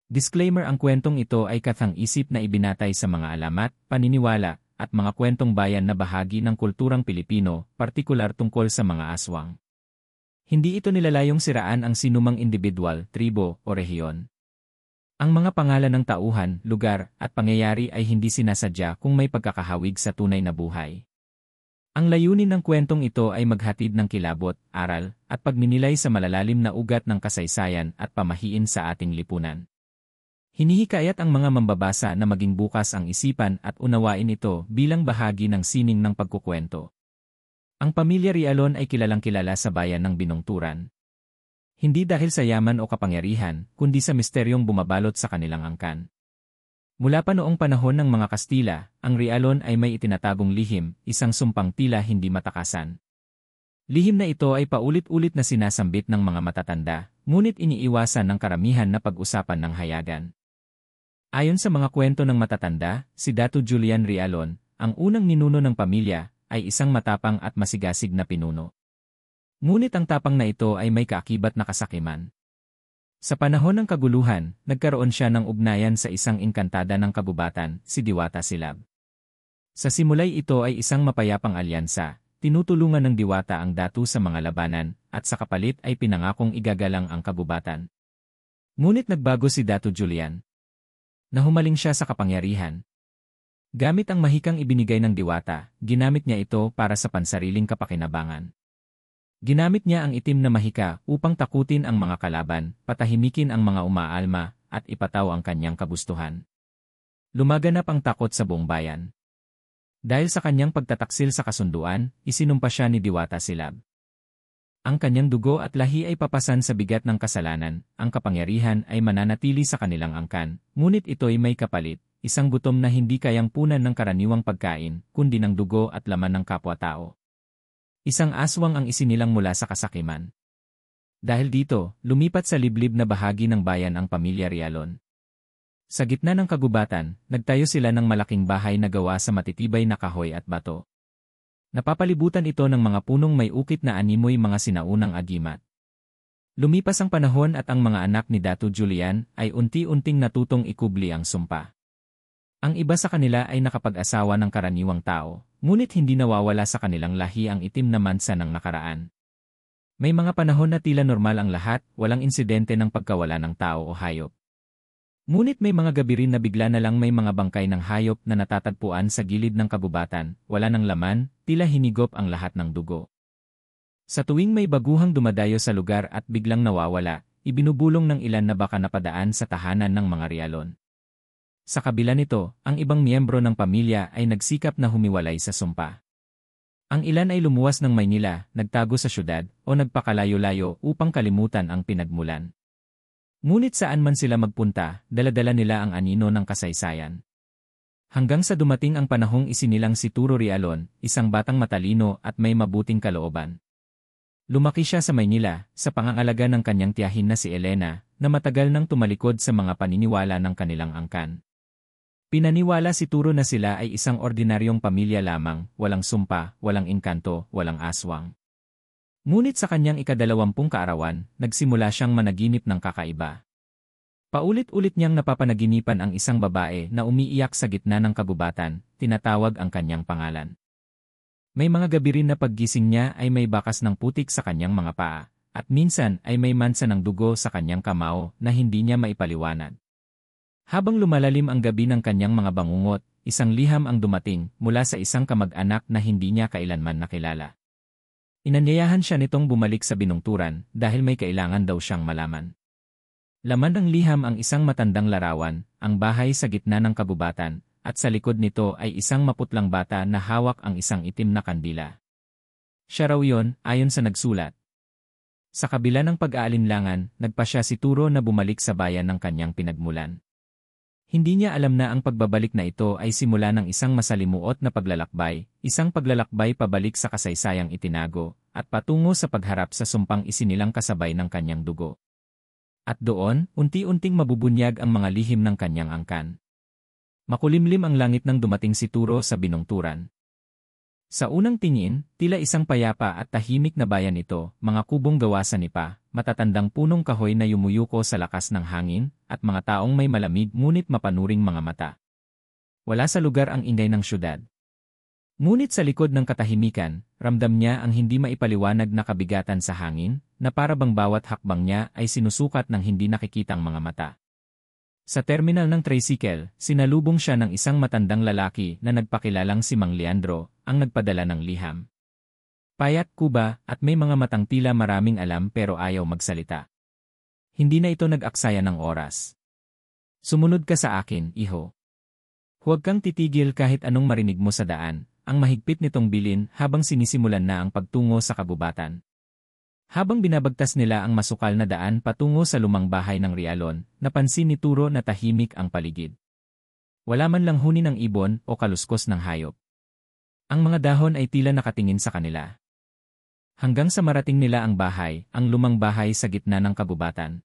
Disclaimer: ang kwentong ito ay kathang-isip na ibinatay sa mga alamat, paniniwala, at mga kwentong bayan na bahagi ng kulturang Pilipino, partikular tungkol sa mga aswang. Hindi ito nilalayong siraan ang sinumang individual, tribo, o rehiyon. Ang mga pangalan ng tauhan, lugar, at pangyayari ay hindi sinasadya kung may pagkakahawig sa tunay na buhay. Ang layunin ng kwentong ito ay maghatid ng kilabot, aral, at pagninilay sa malalalim na ugat ng kasaysayan at pamahiin sa ating lipunan. Hinihikayat ang mga mambabasa na maging bukas ang isipan at unawain ito bilang bahagi ng sining ng pagkukwento. Ang pamilya Rialon ay kilalang-kilala sa bayan ng Binongturan. Hindi dahil sa yaman o kapangyarihan, kundi sa misteryong bumabalot sa kanilang angkan. Mula pa noong panahon ng mga Kastila, ang Rialon ay may itinatagong lihim, isang sumpang tila hindi matakasan. Lihim na ito ay paulit-ulit na sinasambit ng mga matatanda, ngunit iniiwasan ng karamihan na pag-usapan ng hayagan. Ayon sa mga kwento ng matatanda, si Datu Julian Rialon, ang unang ninuno ng pamilya, ay isang matapang at masigasig na pinuno. Ngunit ang tapang na ito ay may kaakibat na kasakiman. Sa panahon ng kaguluhan, nagkaroon siya ng ugnayan sa isang engkantada ng kabubatan, si Diwata Silab. Sa simulay ito ay isang mapayapang alyansa, tinutulungan ng Diwata ang datu sa mga labanan, at sa kapalit ay pinangakong igagalang ang kabubatan. Ngunit nagbago si Datu Julian. Nahumaling siya sa kapangyarihan. Gamit ang mahikang ibinigay ng Diwata, ginamit niya ito para sa pansariling kapakinabangan. Ginamit niya ang itim na mahika upang takutin ang mga kalaban, patahimikin ang mga umaalma, at ipataw ang kanyang kagustuhan. Lumaganap ang takot sa buong bayan. Dahil sa kanyang pagtataksil sa kasunduan, isinumpa siya ni Diwata Silab. Ang kanyang dugo at lahi ay papasan sa bigat ng kasalanan, ang kapangyarihan ay mananatili sa kanilang angkan, ngunit ito'y may kapalit, isang gutom na hindi kayang punan ng karaniwang pagkain, kundi ng dugo at laman ng kapwa-tao. Isang aswang ang isinilang mula sa kasakiman. Dahil dito, lumipat sa liblib na bahagi ng bayan ang pamilya Rialon. Sa gitna ng kagubatan, nagtayo sila ng malaking bahay na gawa sa matitibay na kahoy at bato. Napapalibutan ito ng mga punong may ukit na animoy mga sinaunang agimat. Lumipas ang panahon at ang mga anak ni Datu Julian ay unti-unting natutong ikubli ang sumpa. Ang iba sa kanila ay nakapag-asawa ng karaniwang tao, ngunit hindi nawawala sa kanilang lahi ang itim na mansa ng nakaraan. May mga panahon na tila normal ang lahat, walang insidente ng pagkawala ng tao o hayop. Ngunit may mga gabi rin na bigla na lang may mga bangkay ng hayop na natatagpuan sa gilid ng kabubatan, wala ng laman, tila hinigop ang lahat ng dugo. Sa tuwing may baguhang dumadayo sa lugar at biglang nawawala, ibinubulong ng ilan na baka napadaan sa tahanan ng mga Rialon. Sa kabila nito, ang ibang miyembro ng pamilya ay nagsikap na humiwalay sa sumpa. Ang ilan ay lumuwas ng Maynila, nagtago sa syudad, o nagpakalayo-layo upang kalimutan ang pinagmulan. Ngunit saan man sila magpunta, dala-dala nila ang anino ng kasaysayan. Hanggang sa dumating ang panahong isinilang si Turo Rialon, isang batang matalino at may mabuting kalooban. Lumaki siya sa Maynila, sa pangangalaga ng kanyang tiyahin na si Elena, na matagal nang tumalikod sa mga paniniwala ng kanilang angkan. Pinaniwala si Turo na sila ay isang ordinaryong pamilya lamang, walang sumpa, walang engkanto, walang aswang. Ngunit sa kanyang ika-20 kaarawan, nagsimula siyang managinip ng kakaiba. Paulit-ulit niyang napapanaginipan ang isang babae na umiiyak sa gitna ng kagubatan, tinatawag ang kanyang pangalan. May mga gabi rin na paggising niya ay may bakas ng putik sa kanyang mga paa, at minsan ay may mansa ng dugo sa kanyang kamao na hindi niya maipaliwanag. Habang lumalalim ang gabi ng kanyang mga bangungot, isang liham ang dumating mula sa isang kamag-anak na hindi niya kailanman nakilala. Inanyayahan siya nitong bumalik sa Binongturan dahil may kailangan daw siyang malaman. Laman ng liham ang isang matandang larawan, ang bahay sa gitna ng kagubatan, at sa likod nito ay isang maputlang bata na hawak ang isang itim na kandila. Siya raw yon, ayon sa nagsulat. Sa kabila ng pag-aalinlangan, nagpasya si Turo na bumalik sa bayan ng kanyang pinagmulan. Hindi niya alam na ang pagbabalik na ito ay simula ng isang masalimuot na paglalakbay, isang paglalakbay pabalik sa kasaysayang itinago, at patungo sa pagharap sa sumpang isinilang kasabay ng kanyang dugo. At doon, unti-unting mabubunyag ang mga lihim ng kanyang angkan. Makulimlim ang langit nang dumating si Turo sa Binongturan. Sa unang tingin, tila isang payapa at tahimik na bayan ito, mga kubong gawa sa nipa, matatandang punong kahoy na yumuyuko sa lakas ng hangin, at mga taong may malamig ngunit mapanuring mga mata. Wala sa lugar ang ingay ng syudad. Ngunit sa likod ng katahimikan, ramdam niya ang hindi maipaliwanag na kabigatan sa hangin, na para bang bawat hakbang niya ay sinusukat ng hindi nakikitang mga mata. Sa terminal ng tricycle, sinalubong siya ng isang matandang lalaki na nagpakilalang si Mang Leandro, ang nagpadala ng liham. Payat, kuba, at may mga matang tila maraming alam pero ayaw magsalita. Hindi na ito nag-aksaya ng oras. Sumunod ka sa akin, iho. Huwag kang titigil kahit anong marinig mo sa daan, ang mahigpit nitong bilin habang sinisimulan na ang pagtungo sa kabubatan. Habang binabagtas nila ang masukal na daan patungo sa lumang bahay ng Rialon, napansin ni Turo na tahimik ang paligid. Wala man lang huni ng ibon o kaluskos ng hayop. Ang mga dahon ay tila nakatingin sa kanila. Hanggang sa marating nila ang bahay, ang lumang bahay sa gitna ng kabubatan.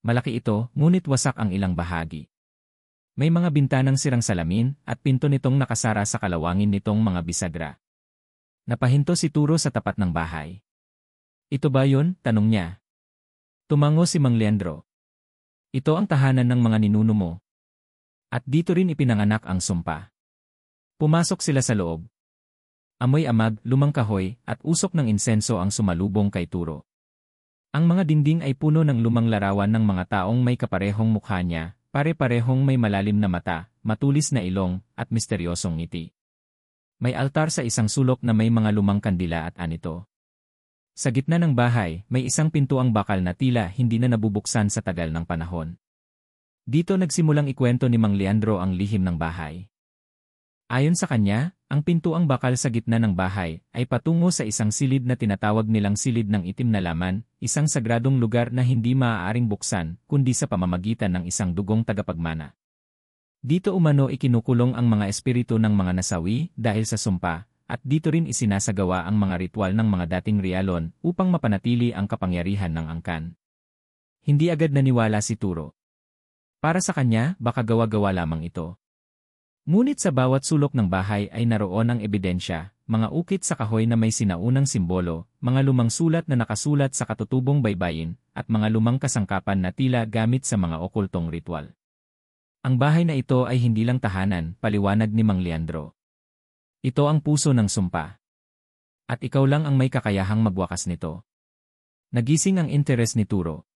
Malaki ito, ngunit wasak ang ilang bahagi. May mga bintanang sirang salamin at pinto nitong nakasara sa kalawangin nitong mga bisagra. Napahinto si Turo sa tapat ng bahay. Ito ba yun? Tanong niya. Tumango si Mang Leandro. Ito ang tahanan ng mga ninuno mo. At dito rin ipinanganak ang sumpa. Pumasok sila sa loob. Amoy amag, lumang kahoy, at usok ng insenso ang sumalubong kay Turo. Ang mga dingding ay puno ng lumang larawan ng mga taong may kaparehong mukha niya, pare-parehong may malalim na mata, matulis na ilong, at misteryosong ngiti. May altar sa isang sulok na may mga lumang kandila at anito. Sa gitna ng bahay, may isang pintuang bakal na tila hindi na nabubuksan sa tagal ng panahon. Dito nagsimulang ikwento ni Mang Leandro ang lihim ng bahay. Ayon sa kanya, ang pintuang bakal sa gitna ng bahay ay patungo sa isang silid na tinatawag nilang silid ng itim na laman, isang sagradong lugar na hindi maaaring buksan kundi sa pamamagitan ng isang dugong tagapagmana. Dito umano ikinukulong ang mga espiritu ng mga nasawi dahil sa sumpa, at dito rin isinasagawa ang mga ritual ng mga dating Rialon upang mapanatili ang kapangyarihan ng angkan. Hindi agad naniwala si Turo. Para sa kanya, baka gawa-gawa lamang ito. Ngunit sa bawat sulok ng bahay ay naroon ang ebidensya, mga ukit sa kahoy na may sinaunang simbolo, mga lumang sulat na nakasulat sa katutubong baybayin, at mga lumang kasangkapan na tila gamit sa mga okultong ritual. Ang bahay na ito ay hindi lang tahanan, paliwanag ni Mang Leandro. Ito ang puso ng sumpa. At ikaw lang ang may kakayahang magwakas nito. Nagising ang interes ni Turo.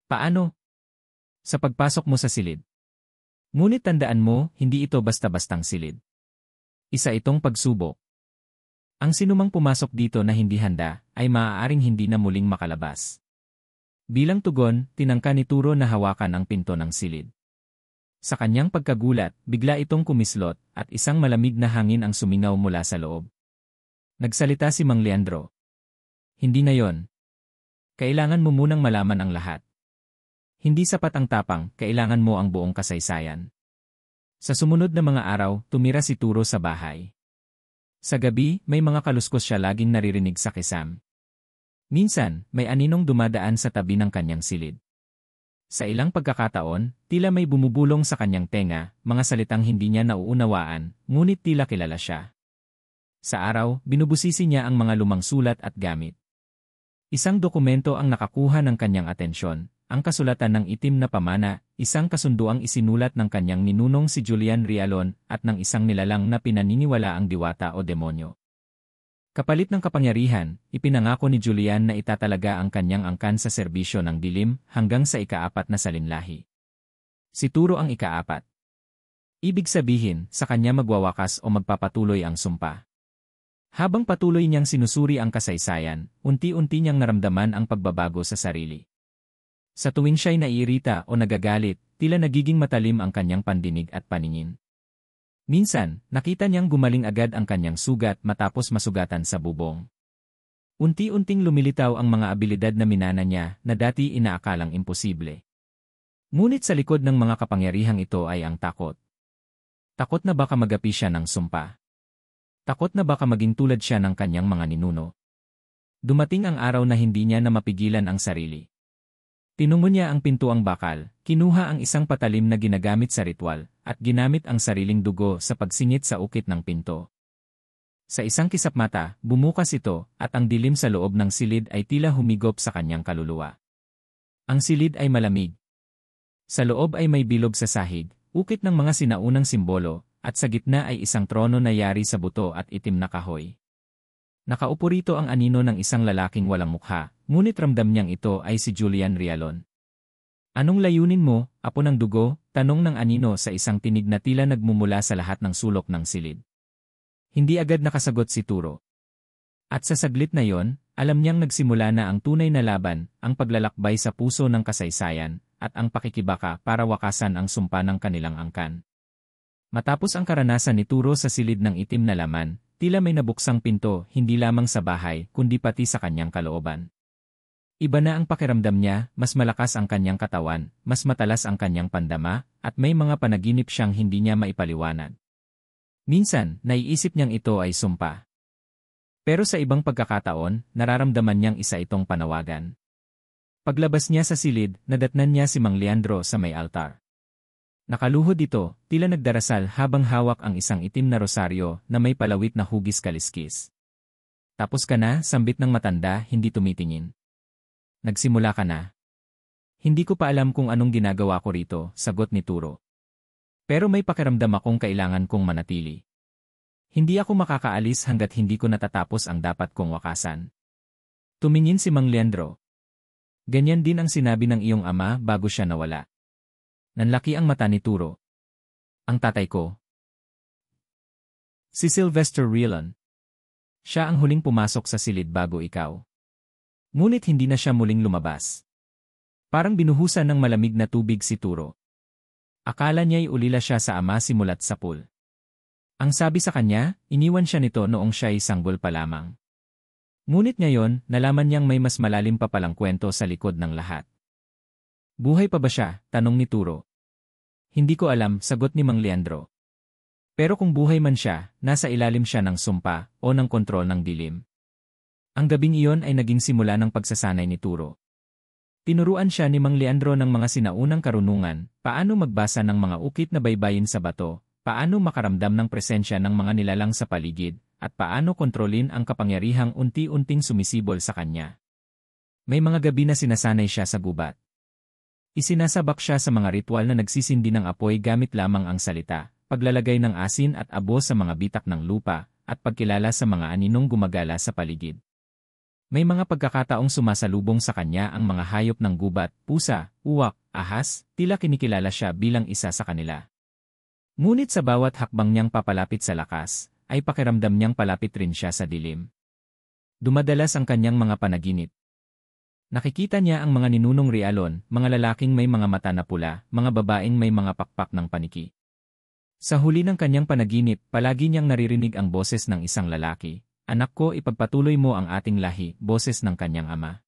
Paano? Sa pagpasok mo sa silid. Ngunit tandaan mo, hindi ito basta-bastang silid. Isa itong pagsubok. Ang sinumang pumasok dito na hindi handa, ay maaaring hindi na muling makalabas. Bilang tugon, tinangka ni Turo na hawakan ang pinto ng silid. Sa kanyang pagkagulat, bigla itong kumislot, at isang malamig na hangin ang sumingaw mula sa loob. Nagsalita si Mang Leandro. Hindi na yon. Kailangan mo munang malaman ang lahat. Hindi sapat ang tapang, kailangan mo ang buong kasaysayan. Sa sumunod na mga araw, tumira si Turo sa bahay. Sa gabi, may mga kaluskos siya laging naririnig sa kisam. Minsan, may aninong dumadaan sa tabi ng kanyang silid. Sa ilang pagkakataon, tila may bumubulong sa kanyang tenga, mga salitang hindi niya nauunawaan, ngunit tila kilala siya. Sa araw, binubusisi niya ang mga lumang sulat at gamit. Isang dokumento ang nakakuha ng kanyang atensyon, ang kasulatan ng itim na pamana, isang kasunduang isinulat ng kanyang ninunong si Julian Rialon at ng isang nilalang na pinaniniwala ang diwata o demonyo. Kapalit ng kapangyarihan, ipinangako ni Julian na itatalaga ang kanyang angkan sa serbisyo ng dilim hanggang sa ika-4 na salinlahi. Si Turo ang ika-4. Ibig sabihin, sa kanya magwawakas o magpapatuloy ang sumpa. Habang patuloy niyang sinusuri ang kasaysayan, unti-unti niyang naramdaman ang pagbabago sa sarili. Sa tuwing siya'y naiirita o nagagalit, tila nagiging matalim ang kanyang pandinig at paningin. Minsan, nakita niyang gumaling agad ang kanyang sugat matapos masugatan sa bubong. Unti-unting lumilitaw ang mga abilidad na minana niya na dati inaakalang imposible. Ngunit sa likod ng mga kapangyarihang ito ay ang takot. Takot na baka magapi siya ng sumpa. Takot na baka maging tulad siya ng kanyang mga ninuno. Dumating ang araw na hindi niya na mapigilan ang sarili. Tinungo niya ang pintuang bakal, kinuha ang isang patalim na ginagamit sa ritual, at ginamit ang sariling dugo sa pagsingit sa ukit ng pinto. Sa isang kisap mata, bumukas ito, at ang dilim sa loob ng silid ay tila humigop sa kanyang kaluluwa. Ang silid ay malamig. Sa loob ay may bilog sa sahig, ukit ng mga sinaunang simbolo, at sa gitna ay isang trono na yari sa buto at itim na kahoy. Nakaupo rito ang anino ng isang lalaking walang mukha, ngunit ramdam niyang ito ay si Julian Rialon. "Anong layunin mo, apo ng dugo?" tanong ng anino sa isang tinig na tila nagmumula sa lahat ng sulok ng silid. Hindi agad nakasagot si Turo. At sa saglit na yon, alam niyang nagsimula na ang tunay na laban, ang paglalakbay sa puso ng kasaysayan, at ang pakikibaka para wakasan ang sumpa ng kanilang angkan. Matapos ang karanasan ni Turo sa silid ng itim na laman, tila may nabuksang pinto hindi lamang sa bahay kundi pati sa kanyang kalooban. Iba na ang pakiramdam niya, mas malakas ang kanyang katawan, mas matalas ang kanyang pandama, at may mga panaginip siyang hindi niya maipaliwanag. Minsan, naiisip niyang ito ay sumpa. Pero sa ibang pagkakataon, nararamdaman niyang isa itong panawagan. Paglabas niya sa silid, nadatnan niya si Mang Leandro sa may altar. Nakaluhod ito, tila nagdarasal habang hawak ang isang itim na rosaryo na may palawit na hugis kaliskis. "Tapos ka na?" sambit ng matanda, hindi tumitingin. "Nagsimula ka na." "Hindi ko pa alam kung anong ginagawa ko rito," sagot ni Turo. "Pero may pakiramdam akong kailangan kong manatili. Hindi ako makakaalis hanggat hindi ko natatapos ang dapat kong wakasan." Tumingin si Mang Leandro. "Ganyan din ang sinabi ng iyong ama bago siya nawala." Nanlaki ang mata ni Turo. "Ang tatay ko?" "Si Sylvester Rialon. Siya ang huling pumasok sa silid bago ikaw." Ngunit hindi na siya muling lumabas. Parang binuhusan ng malamig na tubig si Turo. Akala niya'y ulila siya sa ama simulat sa pool. Ang sabi sa kanya, iniwan siya nito noong siya'y sanggol pa lamang. Ngunit ngayon, nalaman niyang may mas malalim pa palang kwento sa likod ng lahat. "Buhay pa ba siya?" tanong ni Turo. "Hindi ko alam," sagot ni Mang Leandro. "Pero kung buhay man siya, nasa ilalim siya ng sumpa o ng kontrol ng dilim." Ang gabing iyon ay naging simula ng pagsasanay ni Turo. Tinuruan siya ni Mang Leandro ng mga sinaunang karunungan, paano magbasa ng mga ukit na baybayin sa bato, paano makaramdam ng presensya ng mga nilalang sa paligid, at paano kontrolin ang kapangyarihang unti-unting sumisibol sa kanya. May mga gabi na sinasanay siya sa gubat. Isinasabak siya sa mga ritual na nagsisindi ng apoy gamit lamang ang salita, paglalagay ng asin at abo sa mga bitak ng lupa, at pagkilala sa mga aninong gumagala sa paligid. May mga pagkakataong sumasalubong sa kanya ang mga hayop ng gubat, pusa, uwak, ahas, tila kinikilala siya bilang isa sa kanila. Ngunit sa bawat hakbang niyang papalapit sa lakas, ay pakiramdam niyang palapit rin siya sa dilim. Dumadalas ang kanyang mga panaginip. Nakikita niya ang mga ninunong Rialon, mga lalaking may mga mata na pula, mga babaeng may mga pakpak ng paniki. Sa huli ng kanyang panaginip, palagi niyang naririnig ang boses ng isang lalaki. "Anak ko, ipagpatuloy mo ang ating lahi," boses ng kanyang ama.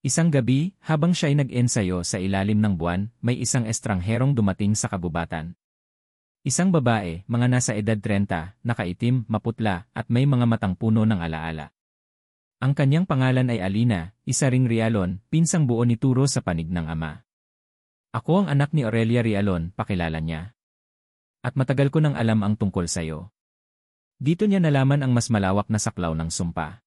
Isang gabi, habang siya'y nag-ensayo sa ilalim ng buwan, may isang estrangherong dumating sa kabubatan. Isang babae, mga nasa edad 30, nakaitim, maputla, at may mga matang puno ng alaala. Ang kanyang pangalan ay Alina, isa ring Rialon, pinsang buo ni Turo sa panig ng ama. "Ako ang anak ni Aurelia Rialon," pakilala niya. "At matagal ko nang alam ang tungkol sayo." Dito niya nalaman ang mas malawak na saklaw ng sumpa.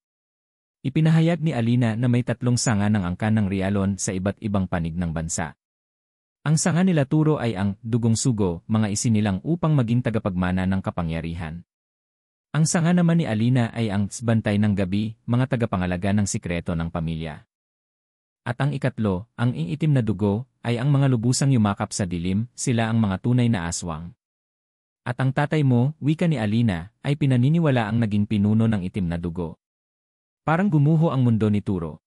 Ipinahayag ni Alina na may 3 sanga ng angkan ng Rialon sa iba't ibang panig ng bansa. Ang sanga nila Turo ay ang dugong sugo, mga isinilang upang maging tagapagmana ng kapangyarihan. Ang sanga naman ni Alina ay ang bantay ng gabi, mga tagapangalaga ng sikreto ng pamilya. At ang ikatlo, ang iitim na dugo, ay ang mga lubusang yumakap sa dilim, sila ang mga tunay na aswang. At ang tatay mo, wika ni Alina, ay pinaniniwala ang naging pinuno ng itim na dugo. Parang gumuho ang mundo ni Turo.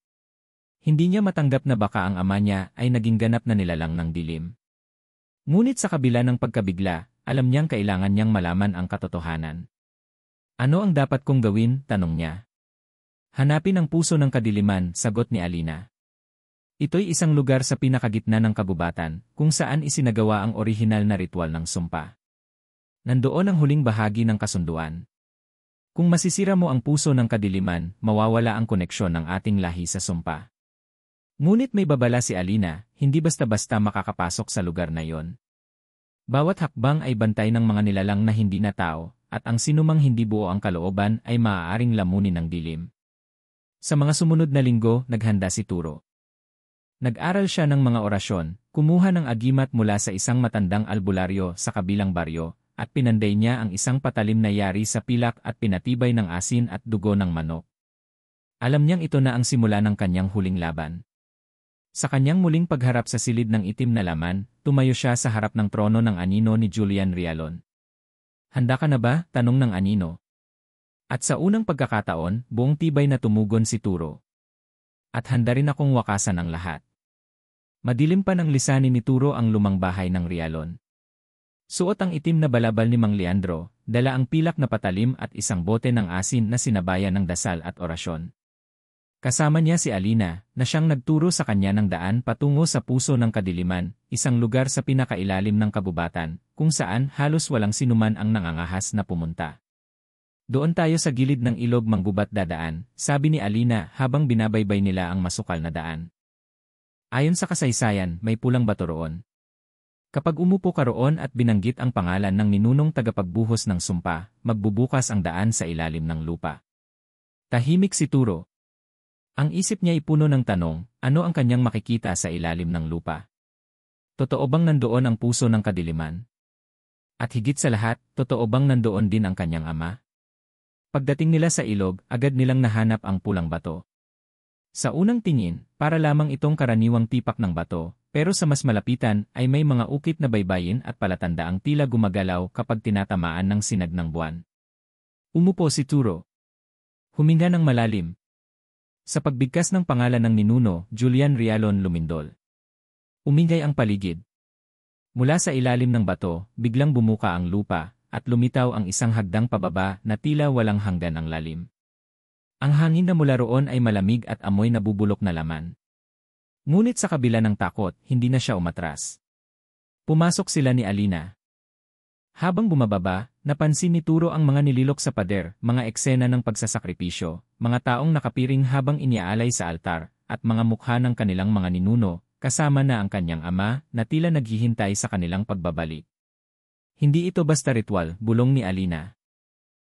Hindi niya matanggap na baka ang ama niya ay naging ganap na nilalang ng dilim. Ngunit sa kabila ng pagkabigla, alam niyang kailangan niyang malaman ang katotohanan. "Ano ang dapat kong gawin?" tanong niya. "Hanapin ang puso ng kadiliman," sagot ni Alina. Ito'y isang lugar sa pinakagitna ng kagubatan, kung saan isinagawa ang orihinal na ritual ng sumpa. Nandoon ang huling bahagi ng kasunduan. Kung masisira mo ang puso ng kadiliman, mawawala ang koneksyon ng ating lahi sa sumpa. Ngunit may babala si Alina, hindi basta-basta makakapasok sa lugar na yon. Bawat hakbang ay bantay ng mga nilalang na hindi na tao, at ang sinumang hindi buo ang kalooban ay maaaring lamunin ng dilim. Sa mga sumunod na linggo, naghanda si Turo. Nag-aral siya ng mga orasyon, kumuha ng agimat mula sa isang matandang albularyo sa kabilang baryo, at pinanday niya ang isang patalim na yari sa pilak at pinatibay ng asin at dugo ng manok. Alam niyang ito na ang simula ng kanyang huling laban. Sa kanyang muling pagharap sa silid ng itim na laman, tumayo siya sa harap ng trono ng anino ni Julian Rialon. "Handa ka na ba?" tanong ng anino. At sa unang pagkakataon, buong tibay na tumugon si Turo. "At handa rin akong wakasan ang lahat." Madilim pa ng lisanin ni Turo ang lumang bahay ng Rialon. Suot ang itim na balabal ni Mang Leandro, dala ang pilak na patalim at isang bote ng asin na sinabayan ng dasal at orasyon. Kasama niya si Alina, na siyang nagturo sa kanya ng daan patungo sa puso ng kadiliman, isang lugar sa pinakailalim ng kabubatan, kung saan halos walang sinuman ang nangangahas na pumunta. "Doon tayo sa gilid ng ilog manggubat dadaan," sabi ni Alina habang binabaybay nila ang masukal na daan. Ayon sa kasaysayan, may pulang bato roon. Kapag umupo ka roon at binanggit ang pangalan ng ninunong tagapagbuhos ng sumpa, magbubukas ang daan sa ilalim ng lupa. Tahimik si Turo. Ang isip niya ipuno ng tanong, ano ang kanyang makikita sa ilalim ng lupa? Totoo bang nandoon ang puso ng kadiliman? At higit sa lahat, totoo bang nandoon din ang kanyang ama? Pagdating nila sa ilog, agad nilang nahanap ang pulang bato. Sa unang tingin, para lamang itong karaniwang tipak ng bato, pero sa mas malapitan ay may mga ukit na baybayin at palatandaang tila gumagalaw kapag tinatamaan ng sinag ng buwan. Umupo si Turo. Huminga ng malalim. Sa pagbigkas ng pangalan ng ninuno, Julian Rialon lumindol. Umingay ang paligid. Mula sa ilalim ng bato, biglang bumuka ang lupa, at lumitaw ang isang hagdang pababa na tila walang hanggan ang lalim. Ang hangin na mula roon ay malamig at amoy nabubulok na laman. Ngunit sa kabila ng takot, hindi na siya umatras. Pumasok sila ni Alina. Habang bumababa, napansin ni Turo ang mga nililok sa pader, mga eksena ng pagsasakripisyo, mga taong nakapiring habang iniaalay sa altar, at mga mukha ng kanilang mga ninuno, kasama na ang kanyang ama, na tila naghihintay sa kanilang pagbabalik. Hindi ito basta ritual, bulong ni Alina.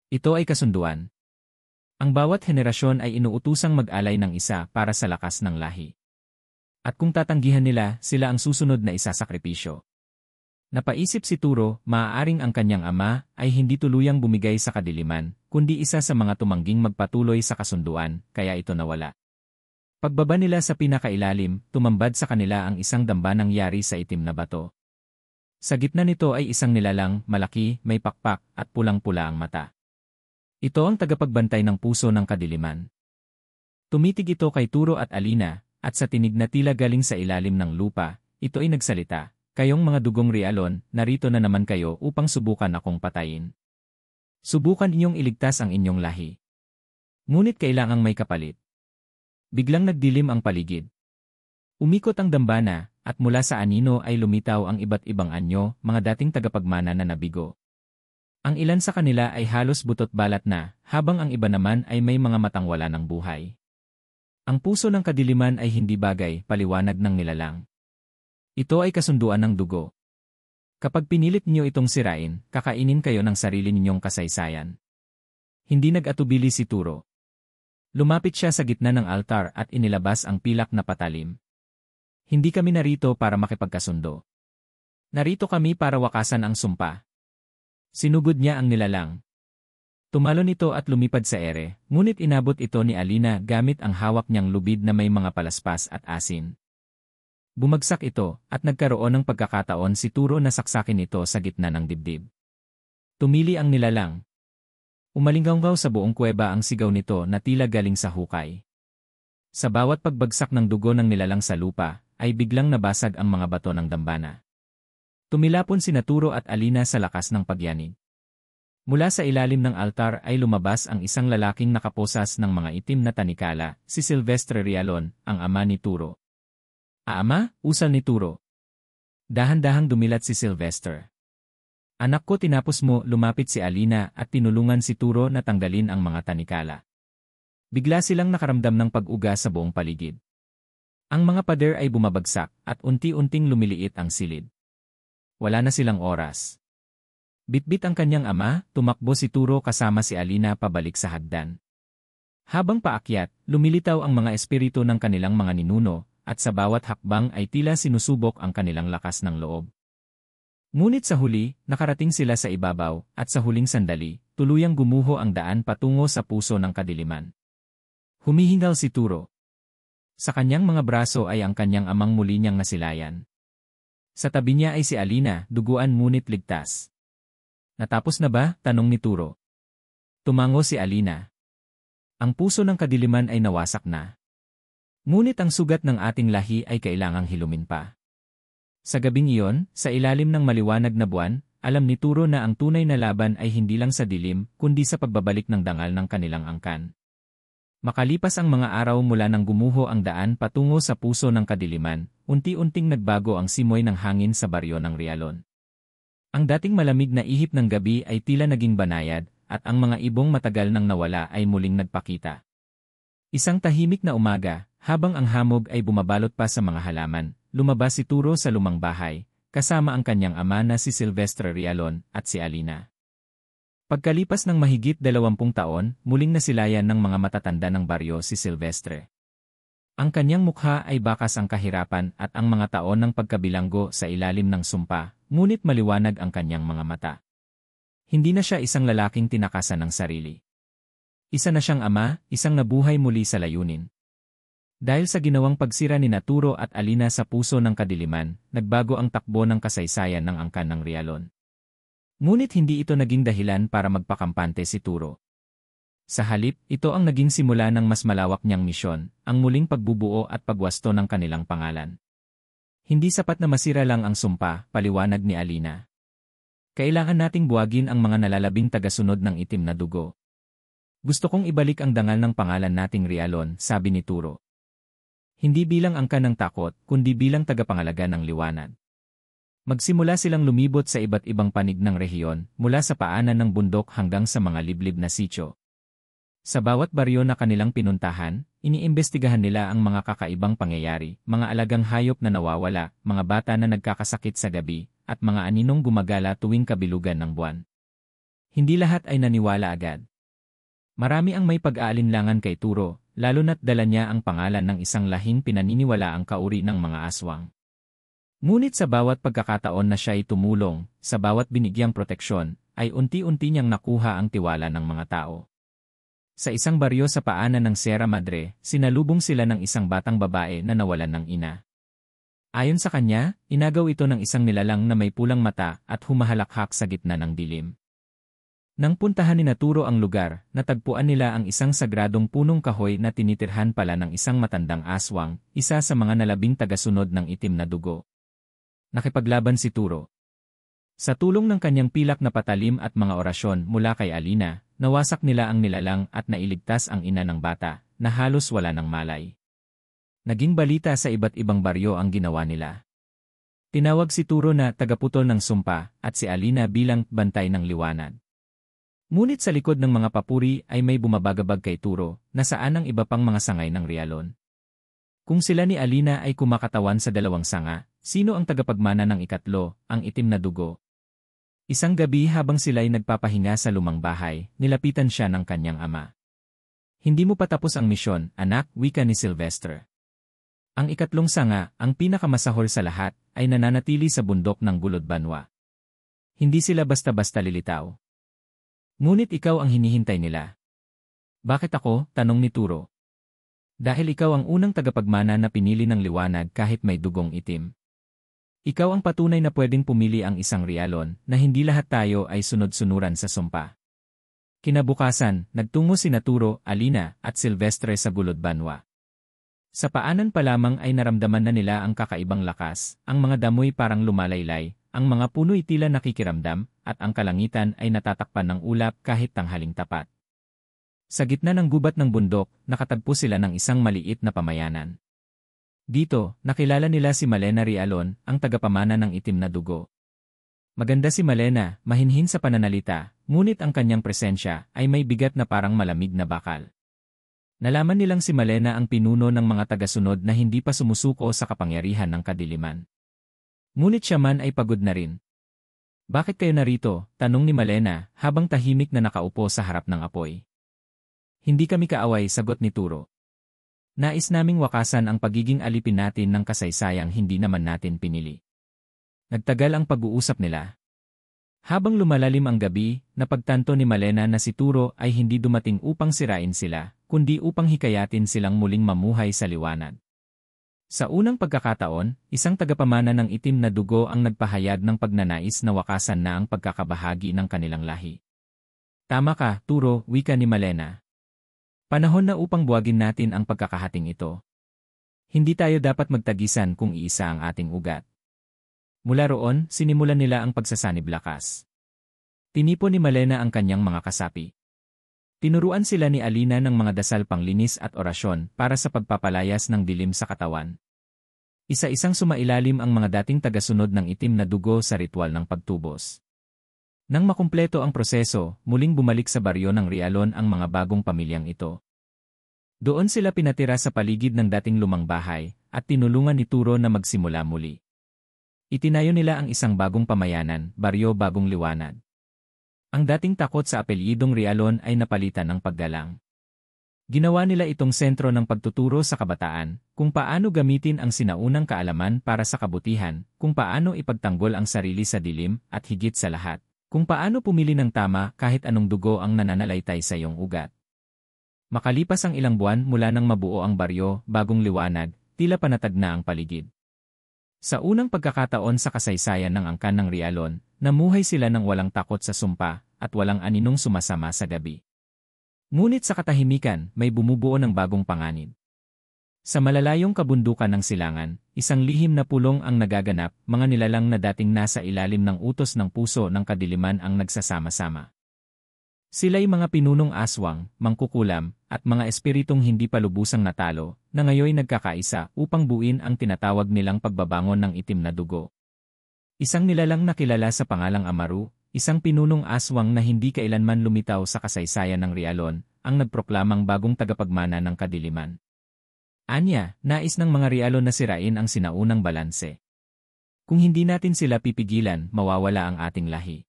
Ito ay kasunduan. Ang bawat henerasyon ay inuutusang mag-alay ng isa para sa lakas ng lahi. At kung tatanggihan nila, sila ang susunod na isasakripisyo. Napaisip si Turo, maaaring ang kanyang ama ay hindi tuluyang bumigay sa kadiliman, kundi isa sa mga tumangging magpatuloy sa kasunduan, kaya ito nawala. Pagbaba nila sa pinakailalim, tumambad sa kanila ang isang dambanang yari sa itim na bato. Sa gitna nito ay isang nilalang, malaki, may pakpak, at pulang-pula ang mata. Ito ang tagapagbantay ng puso ng kadiliman. Tumitig ito kay Turo at Alina, at sa tinig na tila galing sa ilalim ng lupa, ito ay nagsalita, "Kayong mga dugong Rialon, narito na naman kayo upang subukan akong patayin. Subukan inyong iligtas ang inyong lahi. Ngunit kailangang may kapalit." Biglang nagdilim ang paligid. Umikot ang dambana, at mula sa anino ay lumitaw ang iba't ibang anyo, mga dating tagapagmana na nabigo. Ang ilan sa kanila ay halos butot balat na, habang ang iba naman ay may mga matang wala ng buhay. Ang puso ng kadiliman ay hindi bagay, paliwanag ng nilalang. Ito ay kasunduan ng dugo. Kapag pinilit niyo itong sirain, kakainin kayo ng sarili ninyong kasaysayan. Hindi nag-atubili si Turo. Lumapit siya sa gitna ng altar at inilabas ang pilak na patalim. "Hindi kami narito para makipagkasundo. Narito kami para wakasan ang sumpa." Sinugod niya ang nilalang. Tumalon ito at lumipad sa ere, ngunit inabot ito ni Alina gamit ang hawak niyang lubid na may mga palaspas at asin. Bumagsak ito, at nagkaroon ng pagkakataon si Turo na saksakin ito sa gitna ng dibdib. Tumili ang nilalang. Umalinggaw sa buong kuweba ang sigaw nito na tila galing sa hukay. Sa bawat pagbagsak ng dugo ng nilalang sa lupa, ay biglang nabasag ang mga bato ng dambana. Tumilapon sina Turo at Alina sa lakas ng pagyanig. Mula sa ilalim ng altar ay lumabas ang isang lalaking nakaposas ng mga itim na tanikala, si Silvestre Rialon, ang ama ni Turo. "Ama?" usal ni Turo. Dahan-dahang dumilat si Silvestre. "Anak ko, tinapos mo," lumapit si Alina at tinulungan si Turo na tanggalin ang mga tanikala. Bigla silang nakaramdam ng pag-uga sa buong paligid. Ang mga pader ay bumabagsak at unti-unting lumiliit ang silid. Wala na silang oras. Bitbit ang kanyang ama, tumakbo si Turo kasama si Alina pabalik sa hagdan. Habang paakyat, lumilitaw ang mga espiritu ng kanilang mga ninuno, at sa bawat hakbang ay tila sinusubok ang kanilang lakas ng loob. Ngunit sa huli, nakarating sila sa ibabaw, at sa huling sandali, tuluyang gumuho ang daan patungo sa puso ng kadiliman. Humihingal si Turo. Sa kanyang mga braso ay ang kanyang amang muli niyang nasilayan. Sa tabi niya ay si Alina, duguan ngunit ligtas. Natapos na ba? Tanong ni Turo. Tumango si Alina. Ang puso ng kadiliman ay nawasak na. Ngunit ang sugat ng ating lahi ay kailangang hilumin pa. Sa gabing iyon, sa ilalim ng maliwanag na buwan, alam ni Turo na ang tunay na laban ay hindi lang sa dilim, kundi sa pagbabalik ng dangal ng kanilang angkan. Makalipas ang mga araw mula nang gumuho ang daan patungo sa puso ng kadiliman, unti-unting nagbago ang simoy ng hangin sa baryo ng Rialon. Ang dating malamig na ihip ng gabi ay tila naging banayad, at ang mga ibong matagal nang nawala ay muling nagpakita. Isang tahimik na umaga, habang ang hamog ay bumabalot pa sa mga halaman, lumabas si Turo sa lumang bahay, kasama ang kanyang ama na si Silvestre Rialon at si Alina. Pagkalipas ng mahigit 20 taon, muling nasilayan ng mga matatanda ng baryo si Silvestre. Ang kanyang mukha ay bakas ang kahirapan at ang mga taon ng pagkabilanggo sa ilalim ng sumpa, ngunit maliwanag ang kanyang mga mata. Hindi na siya isang lalaking tinakasan ng sarili. Isa na siyang ama, isang nabuhay muli sa layunin. Dahil sa ginawang pagsira ni Turo at Alina sa puso ng kadiliman, nagbago ang takbo ng kasaysayan ng angkan ng Rialon. Ngunit hindi ito naging dahilan para magpakampante si Turo. Sa halip, ito ang naging simula ng mas malawak niyang misyon, ang muling pagbubuo at pagwasto ng kanilang pangalan. Hindi sapat na masira lang ang sumpa, paliwanag ni Alina. Kailangan nating buwagin ang mga nalalabing tagasunod ng itim na dugo. Gusto kong ibalik ang dangal ng pangalan nating Rialon, sabi ni Turo. Hindi bilang angkan ng takot, kundi bilang tagapangalaga ng liwanag. Magsimula silang lumibot sa iba't ibang panig ng rehiyon, mula sa paanan ng bundok hanggang sa mga liblib na sityo. Sa bawat baryo na kanilang pinuntahan, iniimbestigahan nila ang mga kakaibang pangyayari, mga alagang hayop na nawawala, mga bata na nagkakasakit sa gabi, at mga aninong gumagala tuwing kabilugan ng buwan. Hindi lahat ay naniwala agad. Marami ang may pag-aalinlangan kay Turo, lalo na't dala niya ang pangalan ng isang lahing pinaniniwala ang kauri ng mga aswang. Ngunit sa bawat pagkakataon na siya ay tumulong, sa bawat binigyang proteksyon, ay unti-unti niyang nakuha ang tiwala ng mga tao. Sa isang baryo sa paanan ng Sierra Madre, sinalubong sila ng isang batang babae na nawalan ng ina. Ayon sa kanya, inagaw ito ng isang nilalang na may pulang mata at humahalakhak sa gitna ng dilim. Nang puntahan ni Turo ang lugar, natagpuan nila ang isang sagradong punong kahoy na tinitirhan pala ng isang matandang aswang, isa sa mga nalabing tagasunod ng itim na dugo. Nakipaglaban si Turo. Sa tulong ng kanyang pilak na patalim at mga orasyon mula kay Alina, nawasak nila ang nilalang at nailigtas ang ina ng bata, na halos wala ng malay. Naging balita sa iba't ibang baryo ang ginawa nila. Tinawag si Turo na tagaputol ng sumpa at si Alina bilang bantay ng liwanag. Ngunit sa likod ng mga papuri ay may bumabagabag kay Turo, na saan ang iba pang mga sangay ng Rialon. Kung sila ni Alina ay kumakatawan sa dalawang sanga, sino ang tagapagmana ng ikatlo, ang itim na dugo? Isang gabi habang sila'y nagpapahinga sa lumang bahay, nilapitan siya ng kanyang ama. Hindi mo pa tapos ang misyon, anak, wika ni Silvestre. Ang ikatlong sanga, ang pinakamasahol sa lahat, ay nananatili sa bundok ng Gulod Banwa. Hindi sila basta-basta lilitaw. Ngunit ikaw ang hinihintay nila. Bakit ako? Tanong ni Turo. Dahil ikaw ang unang tagapagmana na pinili ng liwanag kahit may dugong itim. Ikaw ang patunay na pwedeng pumili ang isang Rialon na hindi lahat tayo ay sunod-sunuran sa sumpa. Kinabukasan, nagtungo sina Turo, Alina at Silvestre sa Gulod Banwa. Sa paanan pa lamang ay naramdaman na nila ang kakaibang lakas, ang mga damoy parang lumalaylay, ang mga puno'y tila nakikiramdam, at ang kalangitan ay natatakpan ng ulap kahit tanghaling tapat. Sa gitna ng gubat ng bundok, nakatagpo sila ng isang maliit na pamayanan. Dito, nakilala nila si Malena Rialon, ang tagapamana ng itim na dugo. Maganda si Malena, mahinhin sa pananalita, ngunit ang kanyang presensya ay may bigat na parang malamig na bakal. Nalaman nilang si Malena ang pinuno ng mga tagasunod na hindi pa sumusuko sa kapangyarihan ng kadiliman. Ngunit siya man ay pagod na rin. Bakit kayo narito? Tanong ni Malena habang tahimik na nakaupo sa harap ng apoy. Hindi kami kaaway, sagot ni Turo. Nais naming wakasan ang pagiging alipin natin ng kasaysayang hindi naman natin pinili. Nagtagal ang pag-uusap nila. Habang lumalalim ang gabi, napagtanto ni Malena na si Turo ay hindi dumating upang sirain sila, kundi upang hikayatin silang muling mamuhay sa liwanag. Sa unang pagkakataon, isang tagapamana ng itim na dugo ang nagpahayag ng pagnanais na wakasan na ang pagkakabahagi ng kanilang lahi. Tama ka, Turo, wika ni Malena. Panahon na upang buwagin natin ang pagkakahating ito. Hindi tayo dapat magtagisan kung iisa ang ating ugat. Mula roon, sinimulan nila ang pagsasanib lakas. Tinipon ni Malena ang kanyang mga kasapi. Tinuruan sila ni Alina ng mga dasal panglinis at orasyon para sa pagpapalayas ng dilim sa katawan. Isa-isang sumailalim ang mga dating tagasunod ng itim na dugo sa ritual ng pagtubos. Nang makumpleto ang proseso, muling bumalik sa baryo ng Rialon ang mga bagong pamilyang ito. Doon sila pinatira sa paligid ng dating lumang bahay at tinulungan ni Turo na magsimula muli. Itinayo nila ang isang bagong pamayanan, Baryo Bagong Liwanag. Ang dating takot sa apelyidong Rialon ay napalitan ng paggalang. Ginawa nila itong sentro ng pagtuturo sa kabataan, kung paano gamitin ang sinaunang kaalaman para sa kabutihan, kung paano ipagtanggol ang sarili sa dilim, at higit sa lahat, kung paano pumili ng tama kahit anong dugo ang nananalaytay sa iyong ugat. Makalipas ang ilang buwan mula nang mabuo ang Baryo Bagong Liwanag, tila panatag na ang paligid. Sa unang pagkakataon sa kasaysayan ng angkan ng Rialon, namuhay sila ng walang takot sa sumpa at walang aninong sumasama sa gabi. Ngunit sa katahimikan, may bumubuo ng bagong panganib. Sa malalayong kabundukan ng silangan, isang lihim na pulong ang nagaganap, mga nilalang na dating nasa ilalim ng utos ng puso ng kadiliman ang nagsasama-sama. Sila'y mga pinunong aswang, mangkukulam, at mga espiritong hindi pa lubusang natalo, na ngayoy nagkakaisa upang buuin ang tinatawag nilang pagbabangon ng itim na dugo. Isang nilalang na kilala sa pangalang Amaru, isang pinunong aswang na hindi kailanman lumitaw sa kasaysayan ng Rialon, ang nagproklamang bagong tagapagmana ng kadiliman. Anya, nais ng mga Rialon na sirain ang sinaunang balanse. Kung hindi natin sila pipigilan, mawawala ang ating lahi.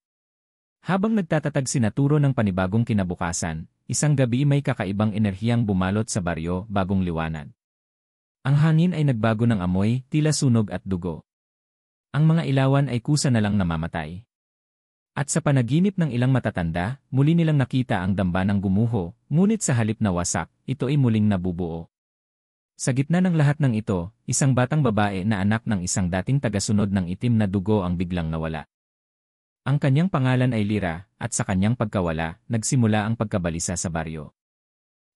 Habang nagtatatag si Turo ng panibagong kinabukasan, isang gabi may kakaibang enerhiyang bumalot sa Baryo Bagong Liwanag. Ang hangin ay nagbago ng amoy, tila sunog at dugo. Ang mga ilawan ay kusa na lang namamatay. At sa panaginip ng ilang matatanda, muli nilang nakita ang damba ng gumuho, ngunit sa halip na wasak, ito ay muling nabubuo. Sa gitna ng lahat ng ito, isang batang babae na anak ng isang dating tagasunod ng itim na dugo ang biglang nawala. Ang kanyang pangalan ay Lira, at sa kanyang pagkawala, nagsimula ang pagkabalisa sa baryo.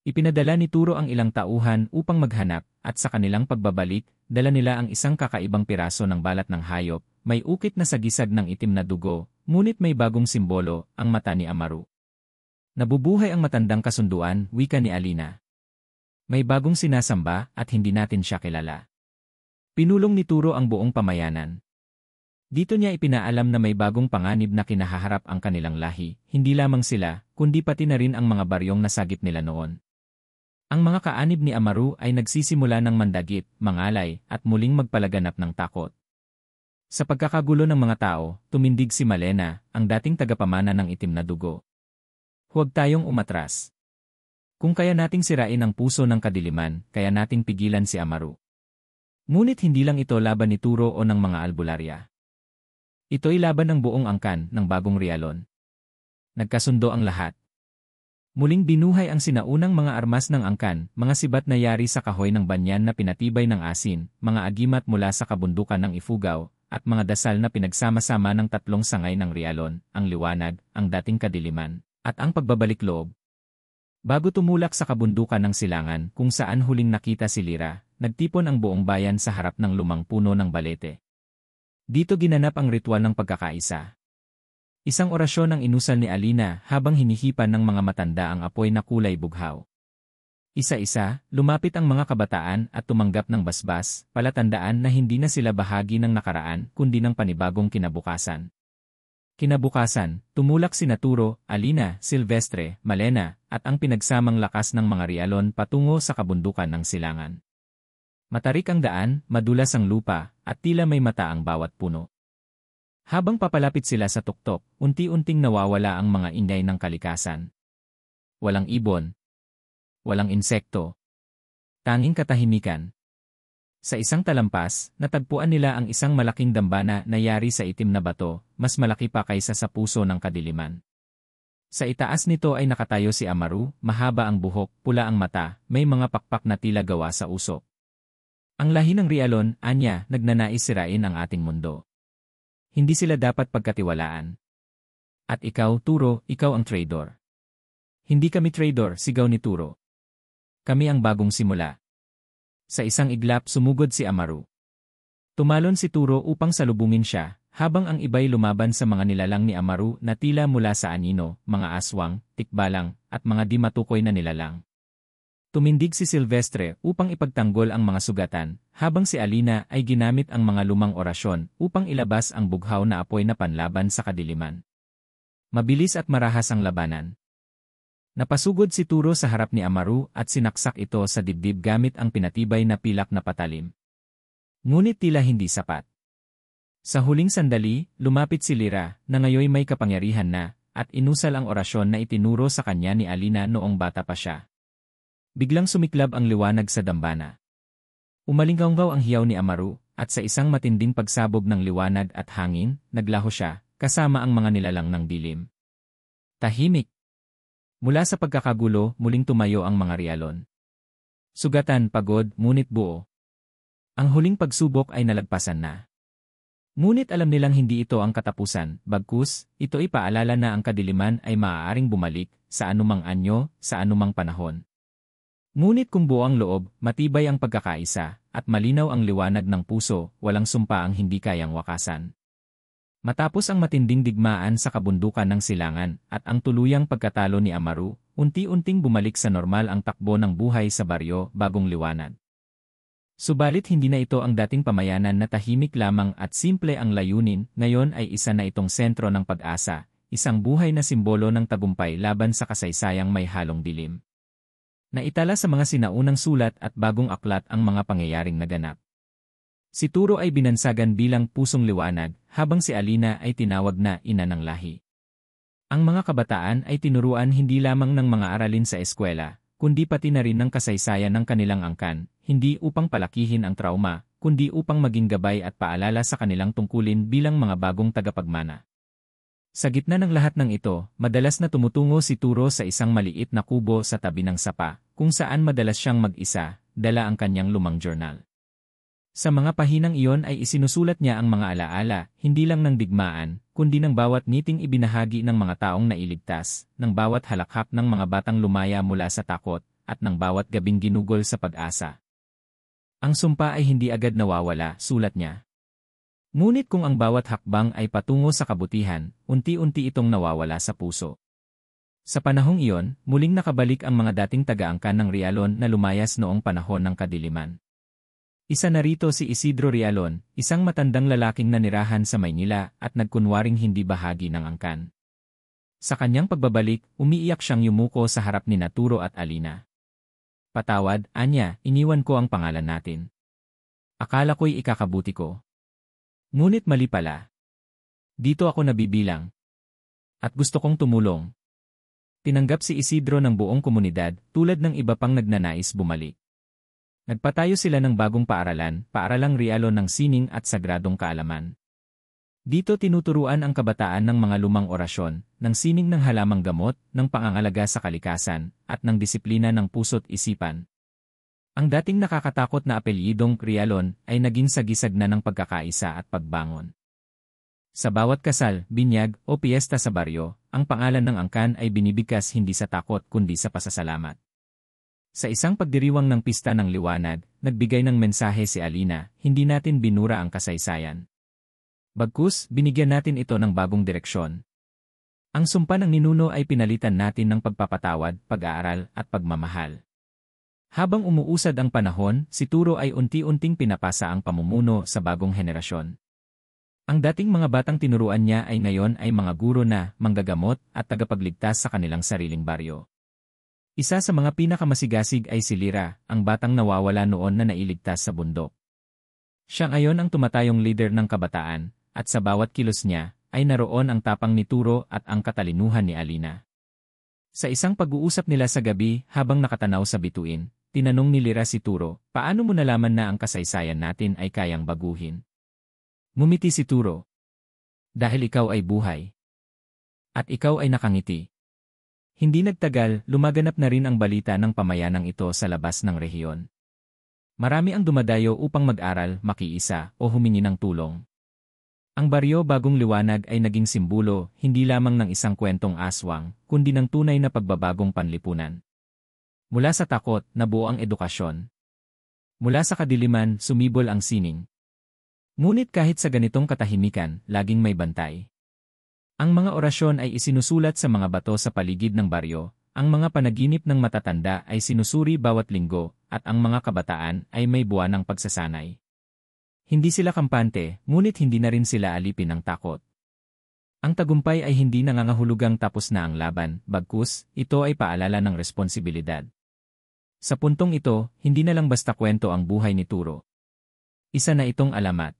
Ipinadala ni Turo ang ilang tauhan upang maghanap, at sa kanilang pagbabalik, dala nila ang isang kakaibang piraso ng balat ng hayop, may ukit na sagisag ng itim na dugo, ngunit may bagong simbolo, ang mata ni Amaru. Nabubuhay ang matandang kasunduan, wika ni Alina. May bagong sinasamba at hindi natin siya kilala. Pinulong ni Turo ang buong pamayanan. Dito niya ipinaalam na may bagong panganib na kinahaharap ang kanilang lahi, hindi lamang sila, kundi pati na rin ang mga baryong nasagip nila noon. Ang mga kaanib ni Amaru ay nagsisimula ng mandagit, mangalay, at muling magpalaganap ng takot. Sa pagkakagulo ng mga tao, tumindig si Malena, ang dating tagapamana ng itim na dugo. Huwag tayong umatras. Kung kaya nating sirain ang puso ng kadiliman, kaya nating pigilan si Amaru. Ngunit hindi lang ito laban ni Turo o ng mga albularya. Ito'y laban ng buong angkan ng Bagong Rialon. Nagkasundo ang lahat. Muling binuhay ang sinaunang mga armas ng angkan, mga sibat na yari sa kahoy ng banyan na pinatibay ng asin, mga agimat mula sa kabundukan ng Ifugao, at mga dasal na pinagsama-sama ng tatlong sangay ng Rialon, ang liwanag, ang dating kadiliman, at ang pagbabalik loob. Bago tumulak sa kabundukan ng silangan kung saan huling nakita si Lira, nagtipon ang buong bayan sa harap ng lumang puno ng balete. Dito ginanap ang ritual ng pagkakaisa. Isang orasyon ang inusal ni Alina habang hinihipan ng mga matanda ang apoy na kulay bughaw. Isa-isa, lumapit ang mga kabataan at tumanggap ng basbas, palatandaan na hindi na sila bahagi ng nakaraan kundi ng panibagong kinabukasan. Kinabukasan, tumulak si Turo, Alina, Silvestre, Malena, at ang pinagsamang lakas ng mga Rialon patungo sa kabundukan ng silangan. Matarik ang daan, madulas ang lupa, at tila may mata ang bawat puno. Habang papalapit sila sa tuktok, unti-unting nawawala ang mga ingay ng kalikasan. Walang ibon. Walang insekto. Tanging katahimikan. Sa isang talampas, natagpuan nila ang isang malaking dambana na yari sa itim na bato, mas malaki pa kaysa sa puso ng kadiliman. Sa itaas nito ay nakatayo si Amaru, mahaba ang buhok, pula ang mata, may mga pakpak na tila gawa sa usok. Ang lahi ng Rialon, anya, nagnanais sirain ang ating mundo. Hindi sila dapat pagkatiwalaan. At ikaw, Turo, ikaw ang traitor. Hindi kami traitor, sigaw ni Turo. Kami ang bagong simula. Sa isang iglap sumugod si Amaru. Tumalon si Turo upang salubungin siya, habang ang iba'y lumaban sa mga nilalang ni Amaru na tila mula sa anino, mga aswang, tikbalang, at mga di matukoy na nilalang. Tumindig si Silvestre upang ipagtanggol ang mga sugatan, habang si Alina ay ginamit ang mga lumang orasyon upang ilabas ang bughaw na apoy na panlaban sa kadiliman. Mabilis at marahas ang labanan. Napasugod si Turo sa harap ni Amaru at sinaksak ito sa dibdib gamit ang pinatibay na pilak na patalim. Ngunit tila hindi sapat. Sa huling sandali, lumapit si Lira, na ngayoy may kapangyarihan na, at inusal ang orasyon na itinuro sa kanya ni Alina noong bata pa siya. Biglang sumiklab ang liwanag sa dambana. Umalinggaw ang hiyaw ni Amaru, at sa isang matinding pagsabog ng liwanag at hangin, naglaho siya, kasama ang mga nilalang ng dilim. Tahimik. Mula sa pagkakagulo, muling tumayo ang mga Rialon. Sugatan, pagod, ngunit buo. Ang huling pagsubok ay nalagpasan na. Ngunit alam nilang hindi ito ang katapusan, bagkus, ito ay paalala na ang kadiliman ay maaaring bumalik, sa anumang anyo, sa anumang panahon. Ngunit kung buo ang loob, matibay ang pagkakaisa, at malinaw ang liwanag ng puso, walang sumpa ang hindi kayang wakasan. Matapos ang matinding digmaan sa kabundukan ng silangan at ang tuluyang pagkatalo ni Amaru, unti-unting bumalik sa normal ang takbo ng buhay sa baryo, bagong liwanag. Subalit hindi na ito ang dating pamayanan na tahimik lamang at simple ang layunin, ngayon ay isa na itong sentro ng pag-asa, isang buhay na simbolo ng tagumpay laban sa kasaysayang may halong dilim. Naitala sa mga sinaunang sulat at bagong aklat ang mga pangyayaring naganap. Si Turo ay binansagan bilang pusong liwanag, habang si Alina ay tinawag na ina ng lahi. Ang mga kabataan ay tinuruan hindi lamang ng mga aralin sa eskwela, kundi pati na rin ng kasaysayan ng kanilang angkan, hindi upang palakihin ang trauma, kundi upang maging gabay at paalala sa kanilang tungkulin bilang mga bagong tagapagmana. Sa gitna ng lahat ng ito, madalas na tumutungo si Turo sa isang maliit na kubo sa tabi ng sapa, kung saan madalas siyang mag-isa, dala ang kanyang lumang journal. Sa mga pahinang iyon ay isinusulat niya ang mga alaala, hindi lang ng digmaan, kundi ng bawat ngiting ibinahagi ng mga taong nailigtas, ng bawat halakhak ng mga batang lumaya mula sa takot, at ng bawat gabing ginugol sa pag-asa. Ang sumpa ay hindi agad nawawala, sulat niya. Ngunit kung ang bawat hakbang ay patungo sa kabutihan, unti-unti itong nawawala sa puso. Sa panahong iyon, muling nakabalik ang mga dating taga-angkan ng Rialon na lumayas noong panahon ng kadiliman. Isa na rito si Isidro Rialon, isang matandang lalaking nanirahan sa Maynila at nagkunwaring hindi bahagi ng angkan. Sa kanyang pagbabalik, umiiyak siyang yumuko sa harap ni Turo at Alina. Patawad, anya, iniwan ko ang pangalan natin. Akala ko'y ikakabuti ko. Ngunit mali pala. Dito ako nabibilang. At gusto kong tumulong. Tinanggap si Isidro ng buong komunidad, tulad ng iba pang nagnanais bumalik. Nagpatayo sila ng bagong paaralang Rialon ng sining at sagradong kaalaman. Dito tinuturuan ang kabataan ng mga lumang orasyon, ng sining ng halamang gamot, ng pangangalaga sa kalikasan, at ng disiplina ng puso't isipan. Ang dating nakakatakot na apelyidong Rialon ay naging sagisag na ng pagkakaisa at pagbangon. Sa bawat kasal, binyag, o piyesta sa baryo, ang pangalan ng angkan ay binibigkas hindi sa takot kundi sa pasasalamat. Sa isang pagdiriwang ng pista ng liwanag, nagbigay ng mensahe si Alina, hindi natin binura ang kasaysayan. Bagkus, binigyan natin ito ng bagong direksyon. Ang sumpa ng ninuno ay pinalitan natin ng pagpapatawad, pag-aaral, at pagmamahal. Habang umuusad ang panahon, si Turo ay unti-unting pinapasa ang pamumuno sa bagong henerasyon. Ang dating mga batang tinuruan niya ay ngayon ay mga guro na, manggagamot, at tagapagligtas sa kanilang sariling baryo. Isa sa mga pinakamasigasig ay si Lira, ang batang nawawala noon na nailigtas sa bundok. Siya ngayon ang tumatayong leader ng kabataan, at sa bawat kilos niya, ay naroon ang tapang ni Turo at ang katalinuhan ni Alina. Sa isang pag-uusap nila sa gabi habang nakatanaw sa bituin, tinanong ni Lyra si Turo, paano mo nalaman na ang kasaysayan natin ay kayang baguhin? Ngumiti si Turo. Dahil ikaw ay buhay. At ikaw ay nakangiti. Hindi nagtagal, lumaganap na rin ang balita ng pamayanang ito sa labas ng rehiyon. Marami ang dumadayo upang mag-aral, makiisa, o humingi ng tulong. Ang baryo Bagong Liwanag ay naging simbolo hindi lamang ng isang kwentong aswang, kundi ng tunay na pagbabagong panlipunan. Mula sa takot, nabuo ang edukasyon. Mula sa kadiliman, sumibol ang sining. Ngunit kahit sa ganitong katahimikan, laging may bantay. Ang mga orasyon ay isinusulat sa mga bato sa paligid ng baryo, ang mga panaginip ng matatanda ay sinusuri bawat linggo, at ang mga kabataan ay may buwan ng pagsasanay. Hindi sila kampante, ngunit hindi na rin sila alipin ng takot. Ang tagumpay ay hindi nangangahulugang tapos na ang laban, bagkus, ito ay paalala ng responsibilidad. Sa puntong ito, hindi na lang basta kwento ang buhay ni Turo. Isa na itong alamat.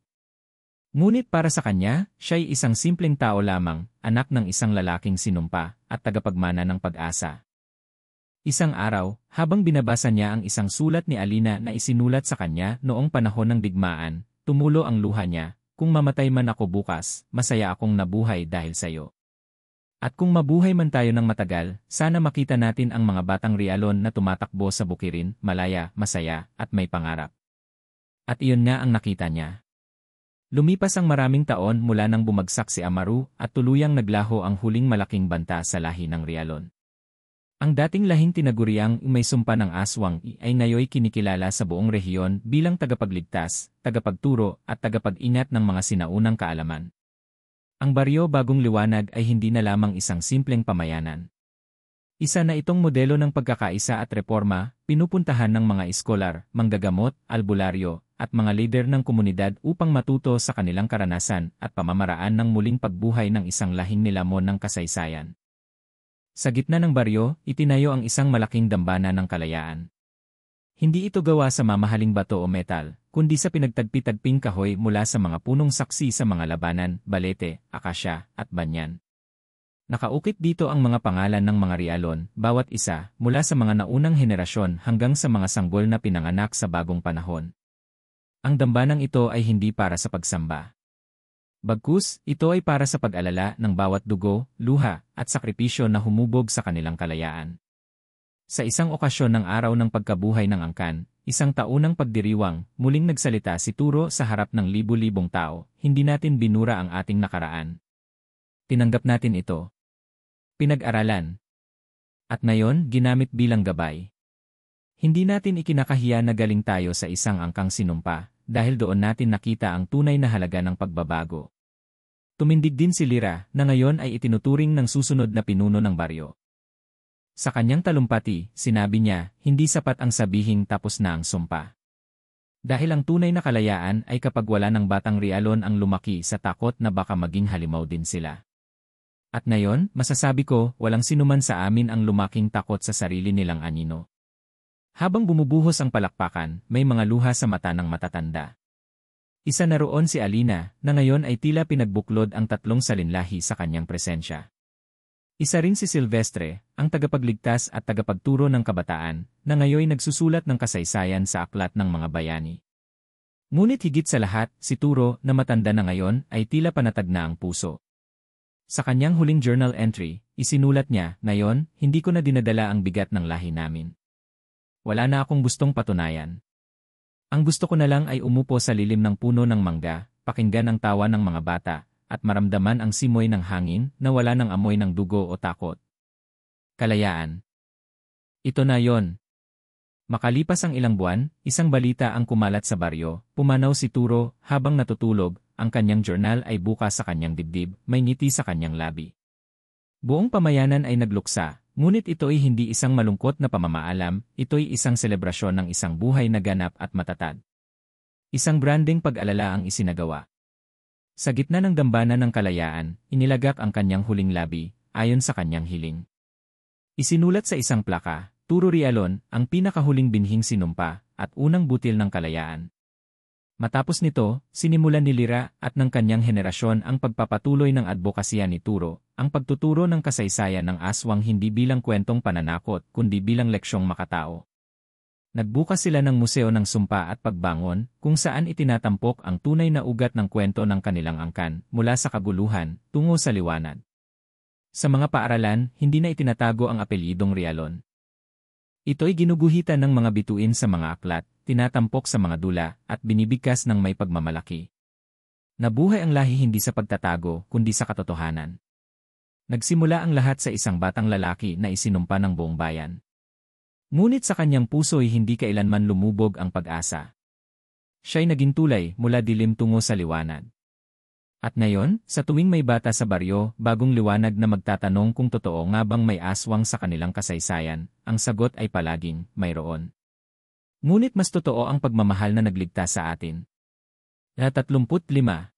Ngunit para sa kanya, siya'y isang simpleng tao lamang, anak ng isang lalaking sinumpa, at tagapagmana ng pag-asa. Isang araw, habang binabasa niya ang isang sulat ni Alina na isinulat sa kanya noong panahon ng digmaan, tumulo ang luha niya, kung mamatay man ako bukas, masaya akong nabuhay dahil sayo. At kung mabuhay man tayo ng matagal, sana makita natin ang mga batang Rialon na tumatakbo sa bukirin, malaya, masaya, at may pangarap. At iyon nga ang nakita niya. Lumipas ang maraming taon mula nang bumagsak si Amaru at tuluyang naglaho ang huling malaking banta sa lahi ng Rialon. Ang dating lahing tinaguriang may sumpa ng aswang ay ngayoy kinikilala sa buong rehiyon bilang tagapagligtas, tagapagturo at tagapag-ingat ng mga sinaunang kaalaman. Ang baryo Bagong Liwanag ay hindi na lamang isang simpleng pamayanan. Isa na itong modelo ng pagkakaisa at reforma, pinupuntahan ng mga eskolar, manggagamot, albularyo, at mga lider ng komunidad upang matuto sa kanilang karanasan at pamamaraan ng muling pagbuhay ng isang lahing nilamon ng kasaysayan. Sa gitna ng baryo, itinayo ang isang malaking dambana ng kalayaan. Hindi ito gawa sa mamahaling bato o metal, kundi sa pinagtagpi-tagping kahoy mula sa mga punong saksi sa mga labanan, balete, akasya, at banyan. Nakaukit dito ang mga pangalan ng mga Rialon, bawat isa, mula sa mga naunang henerasyon hanggang sa mga sanggol na pinanganak sa bagong panahon. Ang dambanang ito ay hindi para sa pagsamba. Bagkus, ito ay para sa pag-alala ng bawat dugo, luha, at sakripisyo na humubog sa kanilang kalayaan. Sa isang okasyon ng araw ng pagkabuhay ng angkan, isang taunang pagdiriwang, muling nagsalita si Turo sa harap ng libu-libong tao, hindi natin binura ang ating nakaraan. Tinanggap natin ito. Pinag-aralan. At ngayon, ginamit bilang gabay. Hindi natin ikinakahiya na galing tayo sa isang angkang sinumpa, dahil doon natin nakita ang tunay na halaga ng pagbabago. Tumindig din si Lyra na ngayon ay itinuturing ng susunod na pinuno ng baryo. Sa kanyang talumpati, sinabi niya, hindi sapat ang sabihing tapos na ang sumpa. Dahil ang tunay na kalayaan ay kapag wala ng batang Rialon ang lumaki sa takot na baka maging halimaw din sila. At ngayon, masasabi ko, walang sinuman sa amin ang lumaking takot sa sarili nilang anino. Habang bumubuhos ang palakpakan, may mga luha sa mata ng matatanda. Isa na roon si Alina, na ngayon ay tila pinagbuklod ang tatlong salinlahi sa kanyang presensya. Isa rin si Silvestre, ang tagapagligtas at tagapagturo ng kabataan, na ngayon nagsusulat ng kasaysayan sa aklat ng mga bayani. Ngunit higit sa lahat, si Turo, na matanda na ngayon, ay tila panatag na ang puso. Sa kanyang huling journal entry, isinulat niya, ngayon, hindi ko na dinadala ang bigat ng lahi namin. Wala na akong gustong patunayan. Ang gusto ko na lang ay umupo sa lilim ng puno ng mangga, pakinggan ang tawa ng mga bata, at maramdaman ang simoy ng hangin na wala ng amoy ng dugo o takot. Kalayaan. Ito na yon. Makalipas ang ilang buwan, isang balita ang kumalat sa baryo, pumanaw si Turo, habang natutulog, ang kanyang journal ay buka sa kanyang dibdib, may ngiti sa kanyang labi. Buong pamayanan ay nagluksa. Ngunit ito ay hindi isang malungkot na pamamaalam, ito'y isang selebrasyon ng isang buhay na ganap at matatag. Isang branding pag-alala ang isinagawa. Sa gitna ng dambana ng kalayaan, inilagak ang kanyang huling labi, ayon sa kanyang hiling. Isinulat sa isang plaka, Turo Rialon, ang pinakahuling binhing sinumpa, at unang butil ng kalayaan. Matapos nito, sinimulan ni Lira at ng kanyang henerasyon ang pagpapatuloy ng advokasya ni Turo, ang pagtuturo ng kasaysayan ng aswang hindi bilang kwentong pananakot kundi bilang leksyong makatao. Nagbukas sila ng Museo ng Sumpa at Pagbangon, kung saan itinatampok ang tunay na ugat ng kwento ng kanilang angkan, mula sa kaguluhan, tungo sa liwanag. Sa mga paaralan, hindi na itinatago ang apelyidong Rialon. Ito'y ginuguhitan ng mga bituin sa mga aklat, tinatampok sa mga dula, at binibigkas ng may pagmamalaki. Nabuhay ang lahi hindi sa pagtatago, kundi sa katotohanan. Nagsimula ang lahat sa isang batang lalaki na isinumpa ng buong bayan. Ngunit sa kanyang puso'y hindi kailanman lumubog ang pag-asa. Siya'y naging tulay mula dilim tungo sa liwanag. At ngayon, sa tuwing may bata sa baryo, bagong liwanag na magtatanong kung totoo nga bang may aswang sa kanilang kasaysayan, ang sagot ay palaging, mayroon. Ngunit mas totoo ang pagmamahal na nagligtas sa atin. 35